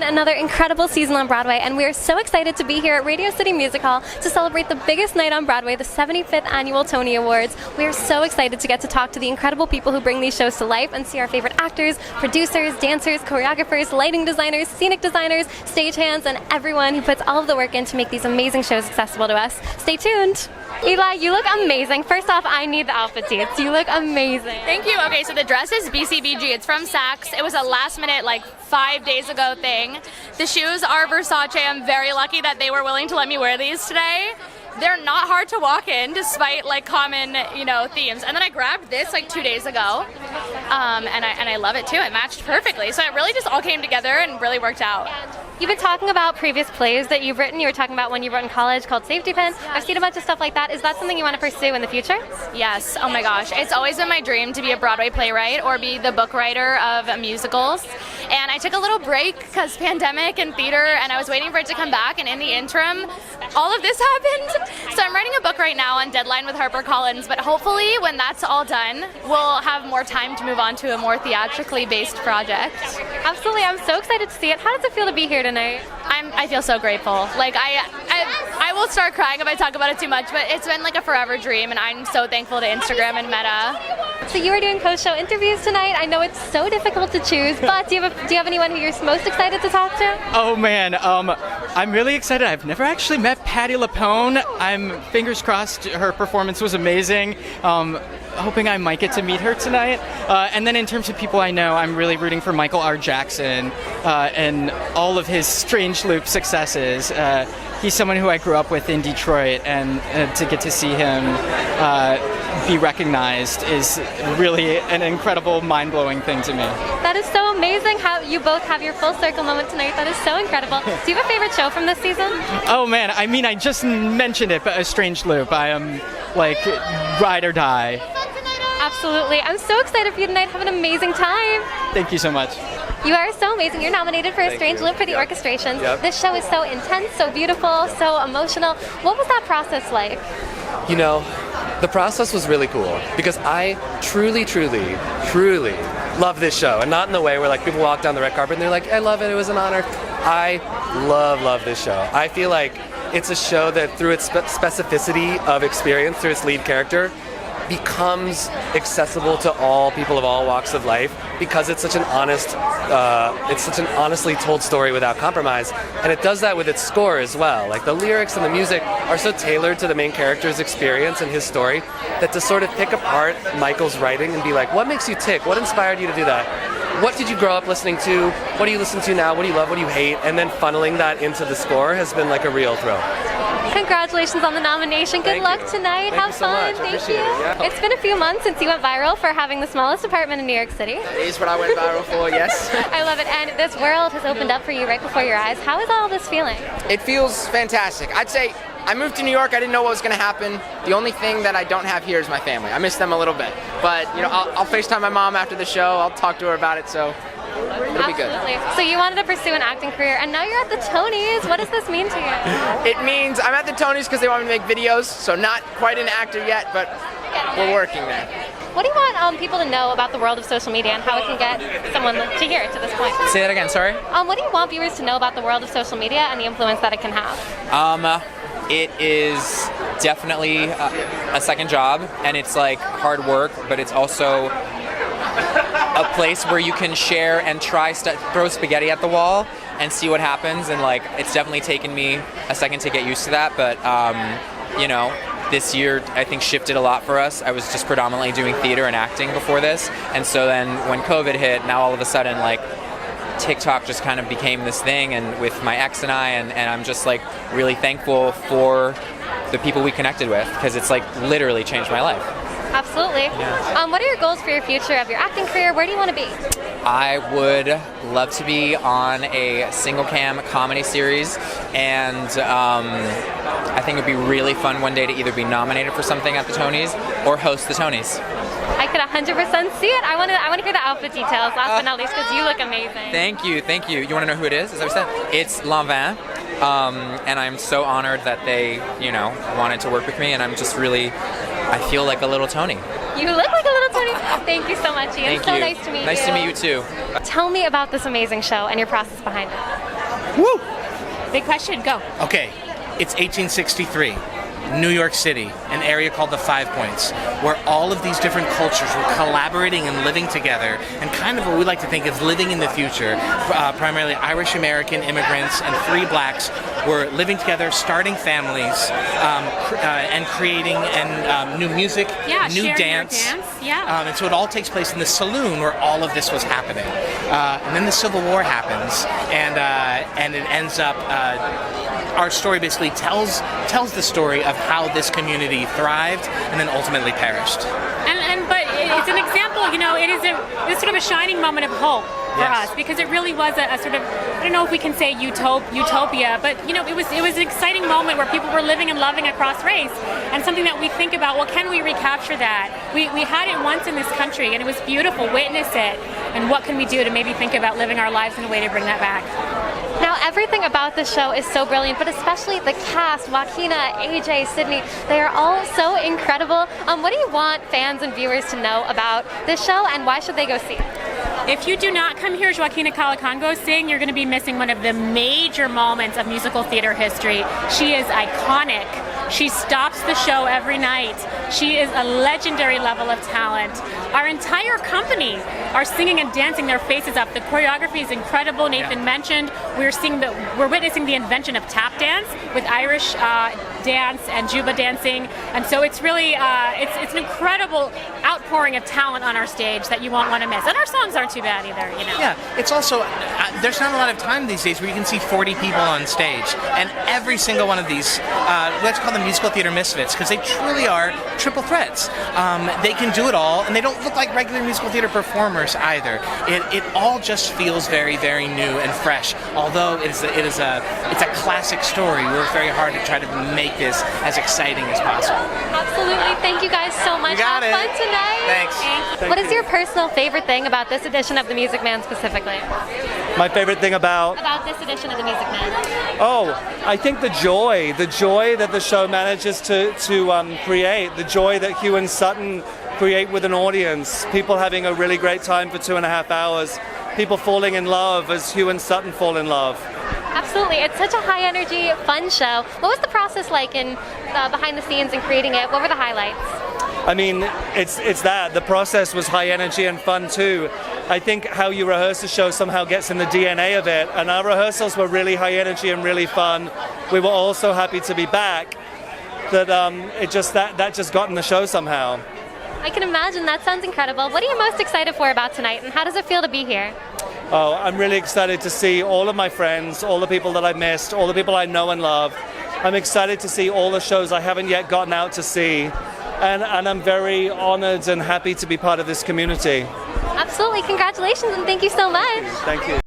another incredible season on Broadway, and we are so excited to be here at Radio City Music Hall to celebrate the biggest night on Broadway, the 75th Annual Tony Awards. We are so excited to get to talk to the incredible people who bring these shows to life and see our favorite actors, producers, dancers, choreographers, lighting designers, scenic designers, stagehands, and everyone who puts all of the work in to make these amazing shows accessible to us. Stay tuned. Eli, you look amazing. First off, I need the outfit deets. You look amazing. Thank you. Okay, so the dress is BCBG. It's from Saks. It was a last minute, like 5 days ago thing. The shoes are Versace. I'm very lucky that they were willing to let me wear these today. They're not hard to walk in, despite like common, themes. And then I grabbed this like 2 days ago, and I love it too. It matched perfectly. So it really just all came together and really worked out. You've been talking about previous plays that you've written. You were talking about one you wrote in college called Safety Pin. I've seen a bunch of stuff like that. Is that something you want to pursue in the future? Yes. Oh my gosh. It's always been my dream to be a Broadway playwright or be the book writer of musicals. And I took a little break because pandemic and theater, and I was waiting for it to come back. And in the interim, all of this happened. So I'm writing a book right now on deadline with HarperCollins. But hopefully when that's all done, we'll have more time to move on to a more theatrically based project. Absolutely. I'm so excited to see it. How does it feel to be here tonight? I feel so grateful. Like I will start crying if I talk about it too much, but it's been like a forever dream, and I'm so thankful to Instagram and Meta. So you are doing post-show interviews tonight. I know it's so difficult to choose, but do you have anyone who you're most excited to talk to? Oh man, I'm really excited. I've never actually met Patti LuPone. I'm fingers crossed. Her performance was amazing. Hoping I might get to meet her tonight. And then in terms of people I know, I'm really rooting for Michael R. Jackson and all of his Strange Loop successes. He's someone who I grew up with in Detroit, and to get to see him be recognized is really an incredible, mind-blowing thing to me. That is so amazing how you both have your full circle moment tonight. That is so incredible. Do you have a favorite show from this season? Oh man, I mean, I just mentioned it, but A Strange Loop. I am like ride or die. Absolutely. I'm so excited for you tonight. Have an amazing time. Thank you so much. You are so amazing. You're nominated for A Strange Loop for the orchestrations. This show is so intense, so beautiful, so emotional. What was that process like? You know, the process was really cool because I truly love this show, and not in the way where like people walk down the red carpet and they're like, I love it, it was an honor. I love this show. I feel like it's a show that through its specificity of experience, through its lead character, becomes accessible to all people of all walks of life because it's such an honestly told story without compromise, and it does that with its score as well. Like the lyrics and the music are so tailored to the main character's experience and his story that to sort of pick apart Michael's writing and be like, what makes you tick? What inspired you to do that? What did you grow up listening to? What do you listen to now? What do you love? What do you hate? And then funneling that into the score has been like a real thrill. Congratulations on the nomination. Good luck tonight. Have fun. Thank you. It's been a few months since you went viral for having the smallest apartment in New York City. It is what I went viral for, yes. I love it. And this world has opened up for you right before your eyes. How is all this feeling? It feels fantastic. I'd say I moved to New York. I didn't know what was going to happen. The only thing that I don't have here is my family. I miss them a little bit. But, I'll FaceTime my mom after the show. I'll talk to her about it, so it'll be good. So you wanted to pursue an acting career, and now you're at the Tonys. What does this mean to you? It means I'm at the Tonys because they want me to make videos, so not quite an actor yet, but we're working there. What do you want people to know about the world of social media and how it can get someone to here to this point? Say that again, sorry? What do you want viewers to know about the world of social media and the influence that it can have? It is definitely a second job, and it's like hard work, but it's also a place where you can share and try throw spaghetti at the wall and see what happens. And like, it's definitely taken me a second to get used to that, but this year I think shifted a lot for us. I was just predominantly doing theater and acting before this, and so then when COVID hit, now all of a sudden like TikTok just kind of became this thing, and with my ex and I'm just like really thankful for the people we connected with, because it's like literally changed my life. Absolutely. Yeah. What are your goals for your future of your acting career? Where do you want to be? I would love to be on a single cam comedy series, and I think it'd be really fun one day to either be nominated for something at the Tonys or host the Tonys. I could 100% see it. I want to hear the outfit details, last but not least, because you look amazing. Thank you. You want to know who it is? Is that what you said? It's Lanvin, and I'm so honored that they, wanted to work with me, and I'm just really, I feel like a little Tony. You look like a little Tony. Thank you so much, Ian. Thank you. So nice to meet you. Nice to meet you too. Tell me about this amazing show and your process behind it. Woo! Big question, go. Okay, it's 1863. New York City, an area called the Five Points, where all of these different cultures were collaborating and living together, and kind of what we like to think of living in the future. Primarily Irish American immigrants and free blacks were living together, starting families, and creating new music, new dance. And so it all takes place in the saloon where all of this was happening. And then the Civil War happens, and it ends up. Our story basically tells the story of how this community thrived and then ultimately perished. But it's an example, it is this sort of a shining moment of hope for us, because it really was a sort of, I don't know if we can say utopia, but it was an exciting moment where people were living and loving across race, and something that we think about, well, can we recapture that? We had it once in this country, and it was beautiful, witness it, and what can we do to maybe think about living our lives in a way to bring that back? Now, everything about this show is so brilliant, but especially the cast, Joaquina, AJ, Sydney, they are all so incredible. What do you want fans and viewers to know about this show, and why should they go see it? If you do not come hear Joaquina Calacongo sing, you're going to be missing one of the major moments of musical theater history. She is iconic. She stops the show every night. She is a legendary level of talent. Our entire company are singing and dancing their faces up. The choreography is incredible. Nathan mentioned we're witnessing the invention of tap dance with Irish dance and Juba dancing, and so it's really it's an incredible outpouring of talent on our stage that you won't want to miss. And our songs aren't too bad either, Yeah, it's also there's not a lot of time these days where you can see 40 people on stage, and every single one of these, let's call them musical theater misfits, because they truly are triple threats. They can do it all, and they don't look like regular musical theater performers either. It all just feels very, very new and fresh. Although it's a classic story, we work very hard to try to make this as exciting as possible. Absolutely. Thank you guys so much. Have fun tonight. Thanks. What is your personal favorite thing about this edition of The Music Man specifically? My favorite thing about this edition of The Music Man? I think the joy that the show manages to create, the joy that Hugh and Sutton create with an audience, people having a really great time for 2.5 hours, people falling in love as Hugh and Sutton fall in love. Absolutely. It's such a high energy, fun show. What was the process like in behind the scenes and creating it? What were the highlights? I mean, it's that. The process was high energy and fun too. I think how you rehearse the show somehow gets in the DNA of it, and our rehearsals were really high energy and really fun. We were all so happy to be back that that just got in the show somehow. I can imagine. That sounds incredible. What are you most excited for about tonight, and how does it feel to be here? Oh, I'm really excited to see all of my friends, all the people that I missed, all the people I know and love. I'm excited to see all the shows I haven't yet gotten out to see. And I'm very honored and happy to be part of this community. Absolutely. Congratulations, and thank you so much. Thank you.